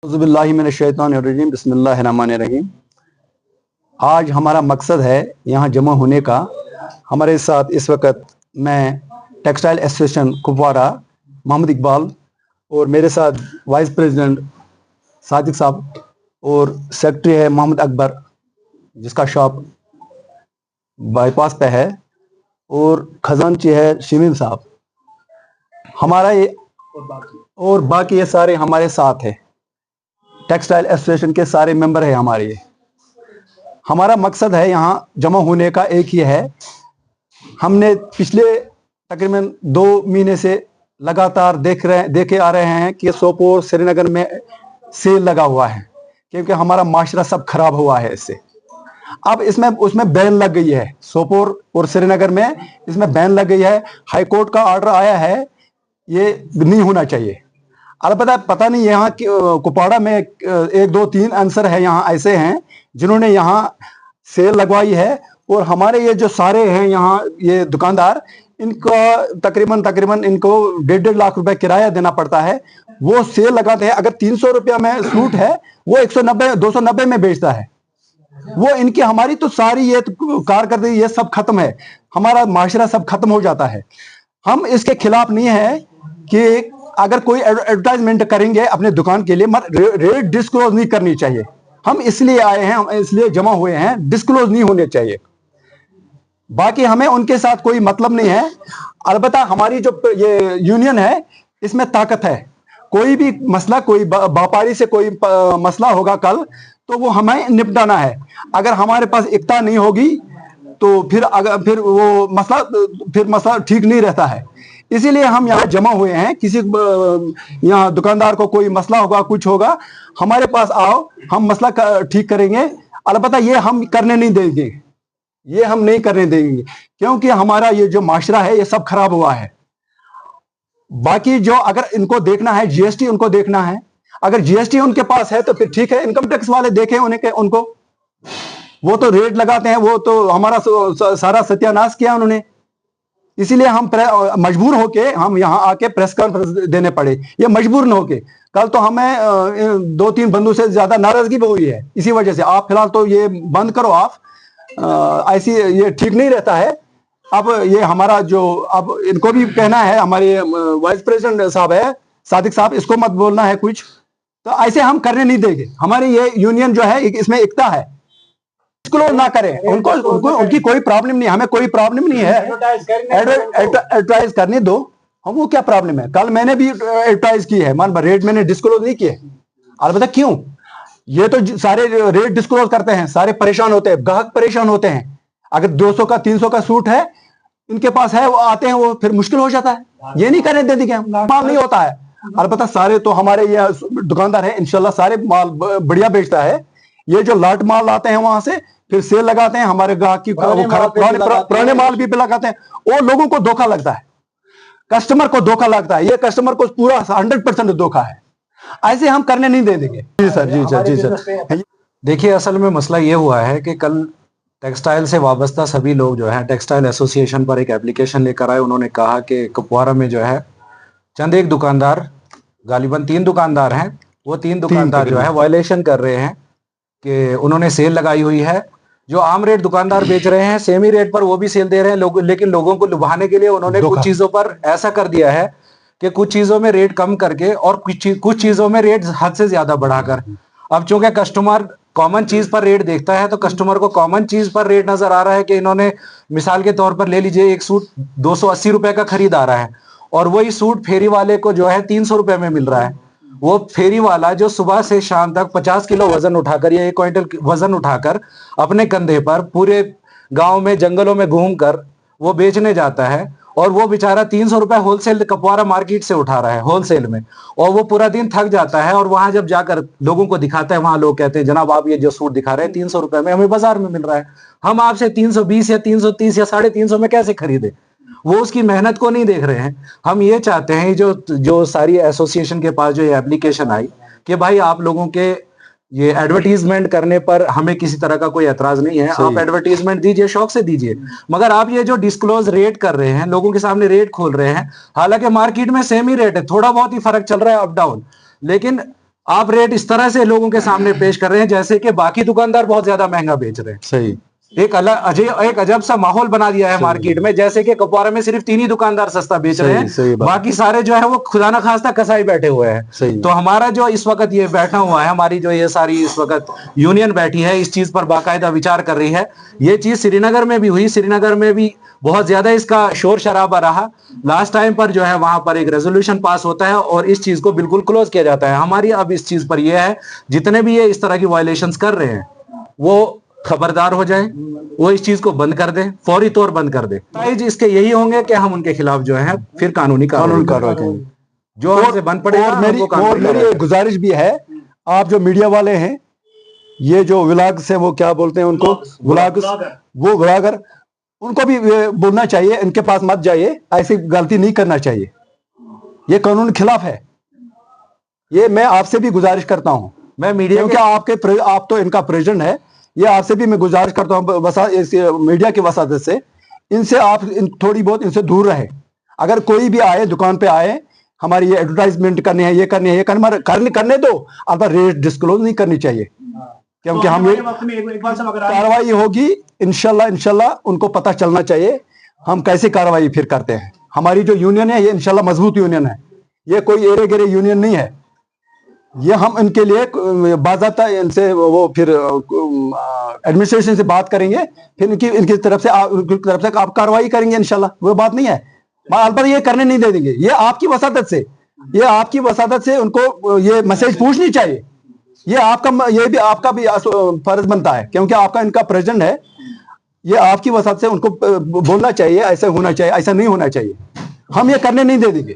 औज़ुबिल्लाहिमिनश्शैतानिर्रजीम बिस्मिल्लाहिर्रहमानिर्रहीम। आज हमारा मकसद है यहाँ जमा होने का। हमारे साथ इस वक्त मैं टेक्सटाइल एसोसिएशन कुपवारा मोहम्मद इकबाल और मेरे साथ वाइस प्रेसिडेंट सादिक साहब और सेक्रेटरी है मोहम्मद अकबर, जिसका शॉप बाईपास पे है, और खजानची है शिमीम साहब। हमारा ये और बाकी ये सारे हमारे साथ है, टेक्सटाइल एसोसिएशन के सारे मेंबर हैं हमारे। ये हमारा मकसद है यहाँ जमा होने का एक ही है। हमने पिछले तकरीबन 2 महीने से लगातार देखे आ रहे हैं कि सोपोर श्रीनगर में सेल लगा हुआ है, क्योंकि हमारा माशरा सब खराब हुआ है इससे। अब उसमें बैन लग गई है, सोपोर और श्रीनगर में इसमें बैन लग गई है। हाई कोर्ट का ऑर्डर आया है, ये नहीं होना चाहिए। अलबत्ता पता नहीं यहाँ कुपवाड़ा में 1 2 3 आंसर है यहाँ ऐसे हैं जिन्होंने यहाँ सेल लगवाई है, और हमारे ये जो सारे हैं यहाँ ये दुकानदार, इनका तकरीबन इनको 1.5 लाख रुपए किराया देना पड़ता है। वो सेल लगाते हैं, अगर 300 रुपया में सूट है वो 190 290 में बेचता है। वो इनकी हमारी तो सारी ये कारकर्दगी ये सब खत्म है, हमारा माशरा सब खत्म हो जाता है। हम इसके खिलाफ नहीं है कि अगर कोई एडवर्टाइजमेंट करेंगे अपने दुकान के लिए, रेट डिस्क्लोज नहीं करनी चाहिए। हम इसलिए आए हैं, हम इसलिए जमा हुए हैं, डिस्क्लोज नहीं होने चाहिए। बाकी हमें उनके साथ कोई मतलब नहीं है। अलबत्ता हमारी जो ये यूनियन है इसमें ताकत है। कोई भी मसला, कोई व्यापारी से कोई मसला होगा कल, तो वो हमें निपटाना है। अगर हमारे पास एकता नहीं होगी तो फिर वो मसला ठीक नहीं रहता है। इसीलिए हम यहाँ जमा हुए हैं। किसी यहाँ दुकानदार को कोई मसला होगा, कुछ होगा, हमारे पास आओ, हम मसला ठीक करेंगे। अलबत्ता ये हम करने नहीं देंगे, ये हम नहीं करने देंगे, क्योंकि हमारा ये जो माशरा है ये सब खराब हुआ है। बाकी जो अगर इनको देखना है जीएसटी, उनको देखना है। अगर जीएसटी उनके पास है तो फिर ठीक है, इनकम टैक्स वाले देखें उनको। वो तो रेट लगाते हैं, वो तो हमारा सारा सत्यानाश किया उन्होंने। इसीलिए हम मजबूर होके हम यहाँ आके प्रेस कॉन्फ्रेंस देने पड़े। ये मजबूर न होके, कल तो हमें 2-3 बंदों से ज्यादा नाराजगी भी हुई है इसी वजह से। आप फिलहाल तो ये बंद करो, आप ऐसी ये ठीक नहीं रहता है। अब ये हमारा जो अब इनको भी कहना है, हमारे वाइस प्रेसिडेंट साहब है सादिक साहब, इसको मत बोलना है कुछ, तो ऐसे हम करने नहीं देंगे। हमारी ये यूनियन जो है इसमें एकता है, क्लोज ना करें। उनको उनकी कोई प्रॉब्लम नहीं, हमें कोई प्रॉब्लम नहीं है। एडवर्टाइज करने दो, हम वो क्या प्रॉब्लम है। कल मैंने भी एडवर्टाइज की है, मान रेट मैंने डिस्क्लोज नहीं किए। अलबत्ता क्यों, ये तो सारे रेट डिस्क्लोज करते हैं, सारे परेशान होते हैं, ग्राहक परेशान होते हैं। अगर 200 का 300 का सूट है इनके पास है, वो आते हैं, वो फिर मुश्किल हो जाता है। ये नहीं करने देते क्या, माल नहीं होता है। अलबत्ता सारे तो हमारे ये दुकानदार है, इंशाल्लाह सारे माल बढ़िया बेचता है। ये जो लाट माल लाते हैं वहां से फिर सेल लगाते हैं, हमारे ग्राहक की पुराने माल भी लगाते हैं, और लोगों को धोखा लगता है, कस्टमर को धोखा लगता है। ये कस्टमर को पूरा 100% धोखा है। ऐसे हम करने नहीं दे देंगे। जी सर, जी सर, जी सर। देखिए, असल में मसला ये हुआ है कि कल टेक्सटाइल से वाबस्ता सभी लोग जो है टेक्सटाइल एसोसिएशन पर एक एप्लीकेशन लेकर आए। उन्होंने कहा कि कुपवारा में जो है चंद एक दुकानदार, गालिबन 3 दुकानदार हैं, वो 3 दुकानदार जो है वायलेशन कर रहे हैं कि उन्होंने सेल लगाई हुई है। जो आम रेट दुकानदार बेच रहे हैं सेम ही रेट पर वो भी सेल दे रहे हैं लेकिन लोगों को लुभाने के लिए उन्होंने कुछ चीजों पर ऐसा कर दिया है कि कुछ चीजों में रेट कम करके और कुछ चीजों में रेट हद से ज्यादा बढ़ाकर। अब चूंकि कस्टमर कॉमन चीज पर रेट देखता है, तो कस्टमर को कॉमन चीज पर रेट नजर आ रहा है कि इन्होंने मिसाल के तौर पर ले लीजिए, एक सूट 280 रुपए का खरीद आ रहा है और वही सूट फेरी वाले को जो है 300 रुपए में मिल रहा है। वो फेरी वाला जो सुबह से शाम तक 50 किलो वजन उठाकर या 1 क्विंटल वजन उठाकर अपने कंधे पर पूरे गांव में जंगलों में घूमकर वो बेचने जाता है, और वो बेचारा 300 रुपए होलसेल कुपवारा मार्केट से उठा रहा है होलसेल में, और वो पूरा दिन थक जाता है। और वहां जब जाकर लोगों को दिखाता है, वहां लोग कहते हैं जनाब आप ये जो सूट दिखा रहे हैं 300 रुपए में हमें बाजार में मिल रहा है, हम आपसे 320 या 330 या 350 में कैसे खरीदे। वो उसकी मेहनत को नहीं देख रहे हैं। हम ये चाहते हैं जो सारी एसोसिएशन के पास जो ये एप्लीकेशन आई कि भाई आप लोगों के ये एडवर्टीजमेंट करने पर हमें किसी तरह का कोई एतराज नहीं है, आप एडवर्टीजमेंट दीजिए, शौक से दीजिए, मगर आप ये जो डिस्क्लोज रेट कर रहे हैं, लोगों के सामने रेट खोल रहे हैं, हालांकि मार्केट में सेम ही रेट है, थोड़ा बहुत ही फर्क चल रहा है अप डाउन, लेकिन آپ ریٹ اس طرح سے لوگوں کے سامنے پیش کر رہے ہیں جیسے کہ باقی دکاندار بہت زیادہ مہنگا بیچ رہے ہیں. صحیح. ایک عجب سا ماحول بنا دیا ہے مارکیٹ میں، جیسے کہ کپوارہ میں صرف 3 ہی دکاندار سستا بیچ رہے ہیں، باقی سارے جو ہے وہ خدا نہ خواستہ کسائی بیٹھے ہوئے ہیں. تو ہمارا جو اس وقت یہ بیٹھا ہوا ہے، ہماری جو یہ ساری اس وقت یونین بیٹھی ہے، اس چیز پر باقاعدہ وچار کر رہی ہے. یہ چیز سری نگر میں بھی ہوئی، سری نگر میں بھی بہت زیادہ اس کا شور شرابہ رہا. لاسٹ ٹائم پر جو ہے وہاں پر ایک ریزولوشن پاس ہوتا ہے اور اس چیز کو بالکل کلوز کیا جاتا ہے. ہماری اب اس چیز پر یہ ہے جتنے بھی یہ اس طرح کی وائلیشنز کر رہے ہیں وہ خبردار ہو جائیں، وہ اس چیز کو بند کر دیں، فوری طور بند کر دیں. اس کے یہی ہوں گے کہ ہم ان کے خلاف جو ہے پھر قانونی کارروائی کریں گے، جو ہم سے بند پڑے گا. اور میری ایک گزارش بھی ہے، آپ جو میڈیا والے ہیں، یہ جو ولاگز ہیں، وہ کیا بولتے ہیں ان کو، ولاگز، وہ ولاگر، ان کو بھی بولنا چاہیے ان کے پاس مت جائیے، ایسی غلطی نہیں کرنا چاہیے، یہ قانون کے خلاف ہے. یہ میں آپ سے بھی گزارش کرتا ہوں، میں میڈیا کیونکہ آپ تو ان کا پریزیڈنٹ ہے، یہ آپ سے بھی میں گزارش کرتا ہوں میڈیا کی وساطت سے، ان سے آپ تھوڑی بہت ان سے دور رہے. اگر کوئی بھی آئے دکان پہ آئے، ہماری یہ ایڈورٹائزمنٹ کرنی ہے، یہ کرنی ہے، یہ کرنے دو، البتہ ریٹ ڈسکلوز نہیں کرنی چاہیے، کیونکہ ہم کاروائی ہوگی انشاءاللہ ان کو پتہ چلنا چاہیے ہم کیسے کاروائی پھر کرتے ہیں. ہماری جو یونین ہے یہ انشاءاللہ مضبوط یونین ہے، یہ کوئی ایرے گرے یونین نہیں ہے. یہ ہم ان کے لیے باضابطہ ان سے وہ پھر ایڈمنسٹریشن سے بات کریں گے، پھر ان کی طرف سے آپ کاروائی کریں گے انشاءاللہ. وہ بات نہیں ہے، البتہ یہ کرنے نہیں دے دیں گے. یہ آپ کی وساطت سے ان کو یہ میسج پوچھنی چاہیے. یہ بھی آپ کا بھی فرض بنتا ہے، کیونکہ آپ کا ان کا پریزیڈنٹ ہے. یہ آپ کی وساطت سے ان کو بولنا چاہیے ایسا ہونا چاہیے، ایسا نہیں ہونا چاہیے. ہم یہ کرنے نہیں دے دیں گے.